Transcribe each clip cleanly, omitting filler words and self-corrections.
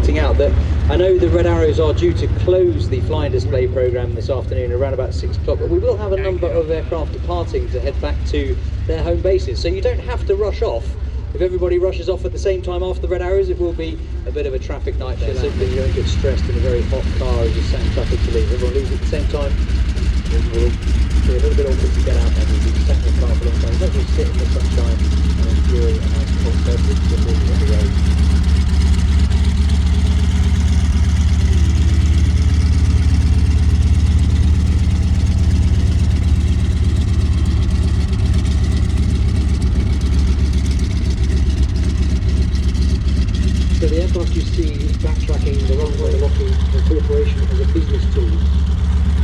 pointing out that I know the Red Arrows are due to close the flying display programme this afternoon around about 6 o'clock, but we will have a number of aircraft departing to head back to their home bases, so you don't have to rush off. If everybody rushes off at the same time after the Red Arrows, it will be a bit of a traffic nightmare. Simply you don't get stressed in a very hot car as you sat in traffic to leave. Everyone leaves at the same time. It will be a little bit awkward to get out and you'll be sat in the car for a long time. Don't just sit in the sunshine and enjoy a nice cold beverage before you hit the road. So the aircraft you see backtracking the runway locking incorporation as a business tool.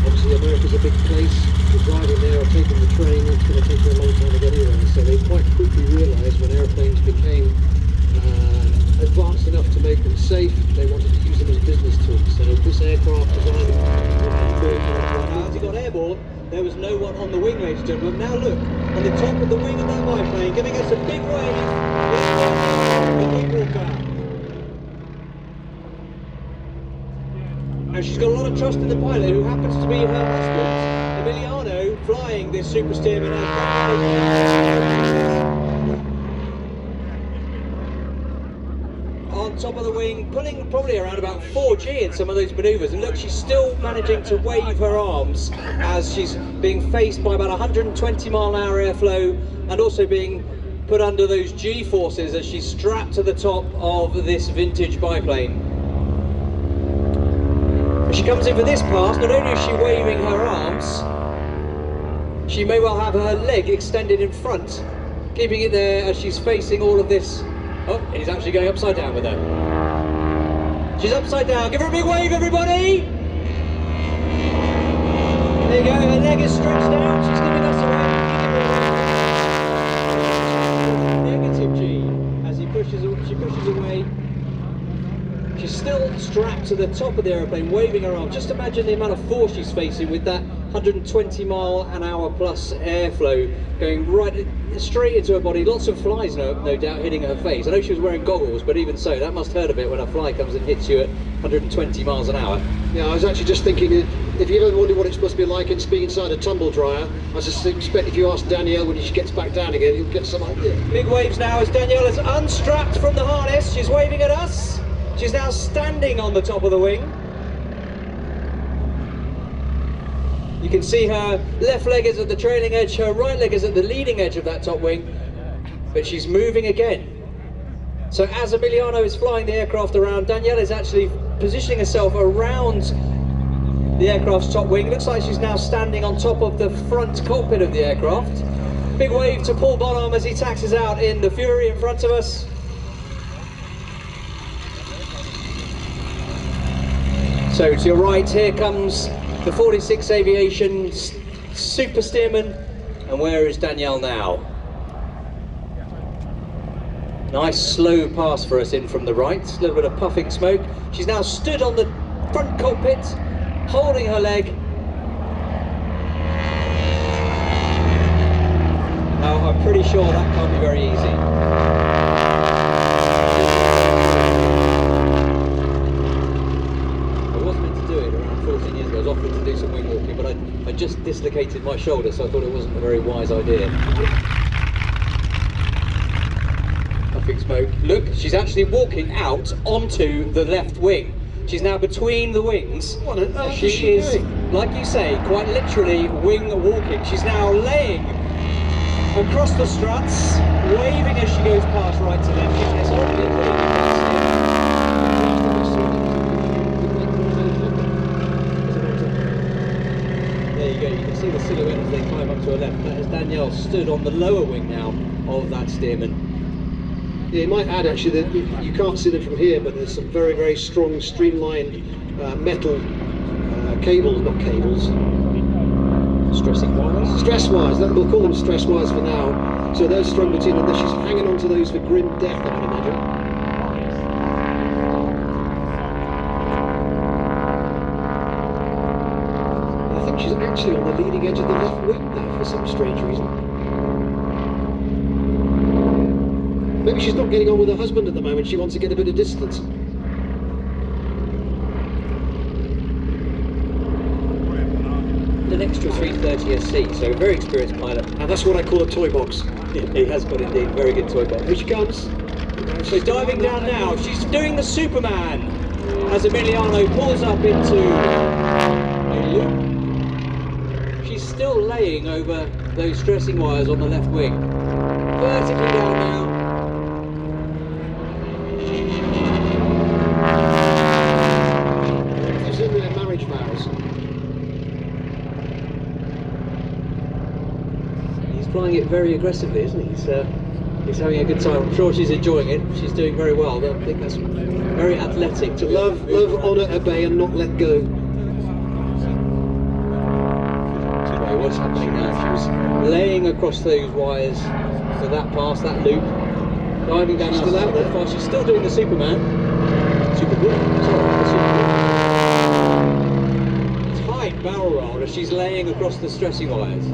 Obviously America's a big place, the driving there or taking the train, it's going to take you a long time to get around. So they quite quickly realised when airplanes became advanced enough to make them safe, they wanted to use them as business tools. So this aircraft design... As he got airborne, there was no one on the wing, ladies and gentlemen. Now look, on the top of the wing of that biplane, giving us a big wave. And she's got a lot of trust in the pilot, who happens to be her husband, Emiliano, flying this Super Stearman on top of the wing, pulling probably around about 4G in some of those manoeuvres. And look, she's still managing to wave her arms as she's being faced by about 120-mile-an-hour airflow and also being put under those G-forces as she's strapped to the top of this vintage biplane. As she comes in for this pass, not only is she waving her arms, she may well have her leg extended in front, keeping it there as she's facing all of this. Oh, he's actually going upside down with her. She's upside down. Give her a big wave, everybody! There you go, her leg is stretched out. She's giving us a negative G as she pushes away. She's still strapped to the top of the aeroplane, waving her arm. Just imagine the amount of force she's facing with that 120-mile-an-hour plus airflow going right straight into her body. Lots of flies, no doubt, hitting her face. I know she was wearing goggles, but even so, that must hurt a bit when a fly comes and hits you at 120 miles an hour. Yeah, I was actually just thinking, if you ever wonder what it's supposed to be like being inside a tumble dryer, I suspect if you ask Danielle when she gets back down again, you'll get some idea. Big waves now as Danielle is unstrapped from the harness. She's waving at us. She's now standing on the top of the wing. You can see her left leg is at the trailing edge, her right leg is at the leading edge of that top wing, but she's moving again. So as Emiliano is flying the aircraft around, Danielle is actually positioning herself around the aircraft's top wing. It looks like she's now standing on top of the front cockpit of the aircraft. Big wave to Paul Bonhomme as he taxis out in the Fury in front of us. So to your right, here comes the 46 Aviation Super Stearman, and where is Danielle now? Nice slow pass for us in from the right, a little bit of puffing smoke. She's now stood on the front cockpit, holding her leg. Now I'm pretty sure that can't be very easy. I was offered to do some wing walking, but I just dislocated my shoulder, so I thought it wasn't a very wise idea. Puffing smoke. Look, she's actually walking out onto the left wing. She's now between the wings. What on earth she is she is, doing? like you say, quite literally wing walking. She's now laying across the struts, waving as she goes past right to left. It's There you go, you can see the silhouette as they climb up to her left. That is Danielle stood on the lower wing now of that Stearman. Yeah, you might add actually that you can't see them from here, but there's some very, very strong streamlined metal cables, not cables. Stressing wires? Stress wires, we'll call them stress wires for now. So those strung between them, she's hanging onto those for grim death, I would imagine. She's actually on the leading edge of the left wing now for some strange reason. Maybe she's not getting on with her husband at the moment, she wants to get a bit of distance. an extra 330 SC, so a very experienced pilot. And that's what I call a toy box. He has got indeed very good toy box. Here she comes. She's diving down now. She's doing the Superman as Emiliano pulls up into a loop. She's still laying over those stressing wires on the left wing. Vertically down now. She's in their marriage vows. He's flying it very aggressively, isn't he? He's having a good time. I'm sure she's enjoying it. She's doing very well. I think that's very athletic. To Love, honour, obey, and not let go. What's happening now? She was laying across those wires for that pass, that loop. Diving down She's still out there. fast. She's still doing the Superman. Superman. Sorry, the Superman. Tight barrel roll as she's laying across the stressing wires.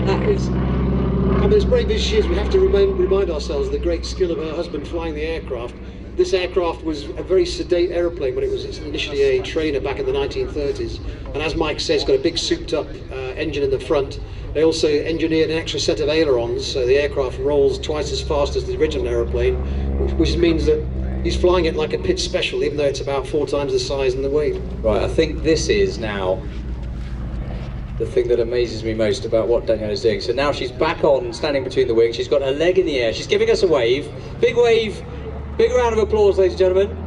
That is. And as brave as she is, we have to remind ourselves of the great skill of her husband flying the aircraft. This aircraft was a very sedate aeroplane when it was initially a trainer back in the 1930s. And as Mike says, got a big souped-up engine in the front. They also engineered an extra set of ailerons, so the aircraft rolls twice as fast as the original aeroplane, which means that he's flying it like a pit special, even though it's about 4 times the size and the weight. Right, I think this is now the thing that amazes me most about what Danielle is doing. So now she's back on, standing between the wings. She's got her leg in the air. She's giving us a wave. Big wave. Big round of applause, ladies and gentlemen.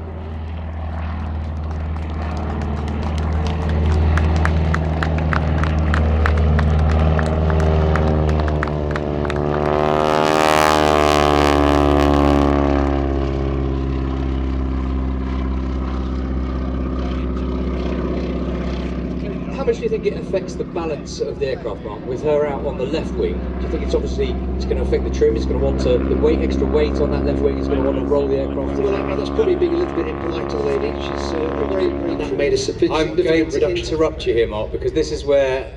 How much do you think it affects the balance of the aircraft, Mark, with her out on the left wing? Do you think it's going to affect the trim? It's going to want to, extra weight on that left wing is going to want to roll the aircraft? Well, that's probably being a little bit impolite to the lady. She's that made a significant I'm going to reduction. interrupt you here, Mark, because this is where,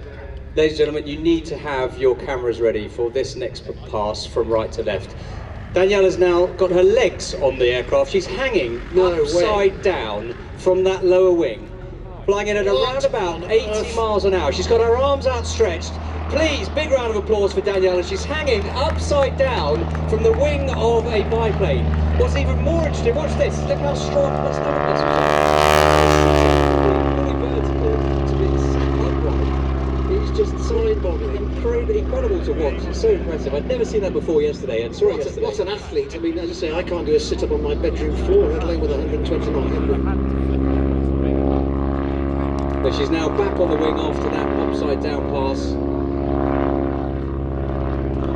ladies and gentlemen, you need to have your cameras ready for this next pass from right to left. Danielle has now got her legs on the aircraft. She's hanging upside down from that lower wing, flying in at around about 80 miles an hour. She's got her arms outstretched. Please, big round of applause for Danielle. She's hanging upside down from the wing of a biplane. What's even more interesting, watch this. Look how strong, let's look at this. Fully vertical to be sat upright. It's just so incredible to watch. It's so impressive. I'd never seen that before yesterday, and saw it yesterday. What an athlete. I mean, as I say, I can't do a sit-up on my bedroom floor, let alone with 120 knot. But she's now back on the wing after that upside down pass.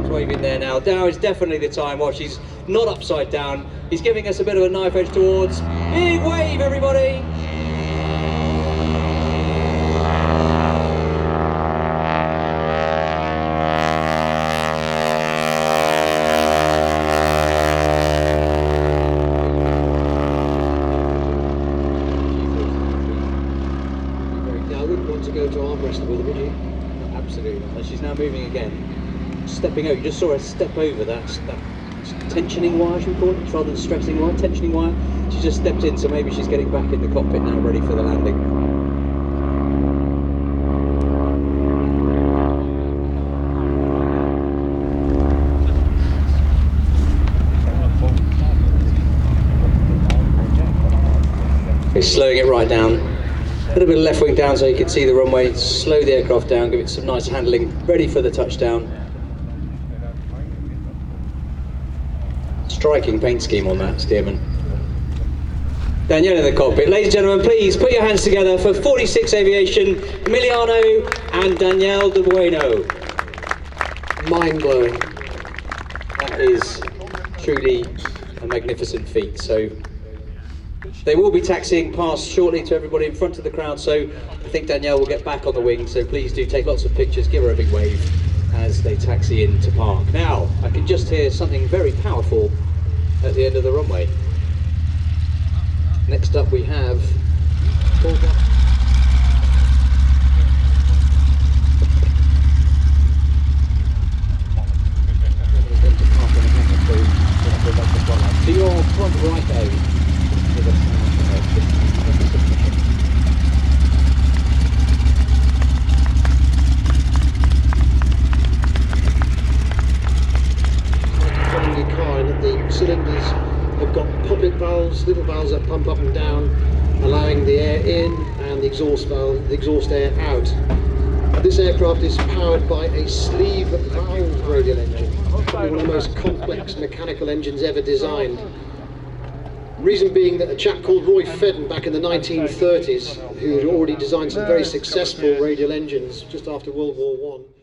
She's waving there now. Now is definitely the time while she's not upside down. He's giving us a bit of a knife edge towards. Big wave, everybody! Absolutely. And she's now moving again, stepping over. You just saw her step over that tensioning wire, should we call it, rather than stressing wire, tensioning wire. She just stepped in, so maybe she's getting back in the cockpit now, ready for the landing. He's slowing it right down. A little bit of left wing down so you can see the runway, slow the aircraft down, give it some nice handling, ready for the touchdown. Striking paint scheme on that Stearman. Danielle in the cockpit. Ladies and gentlemen, please put your hands together for 46 Aviation, Emiliano and Danielle De Bueno. Mind-blowing. That is truly a magnificent feat. So they will be taxiing past shortly to everybody in front of the crowd, so I think Danielle will get back on the wing, so please do take lots of pictures, give her a big wave as they taxi in to park. Now, I can just hear something very powerful at the end of the runway. Next up we have to your front right though. valves that pump up and down, allowing the air in, and the exhaust valve, the exhaust air out. This aircraft is powered by a sleeve valve radial engine, probably one of the most complex mechanical engines ever designed. Reason being that a chap called Roy Fedden back in the 1930s, who had already designed some very successful radial engines just after World War I,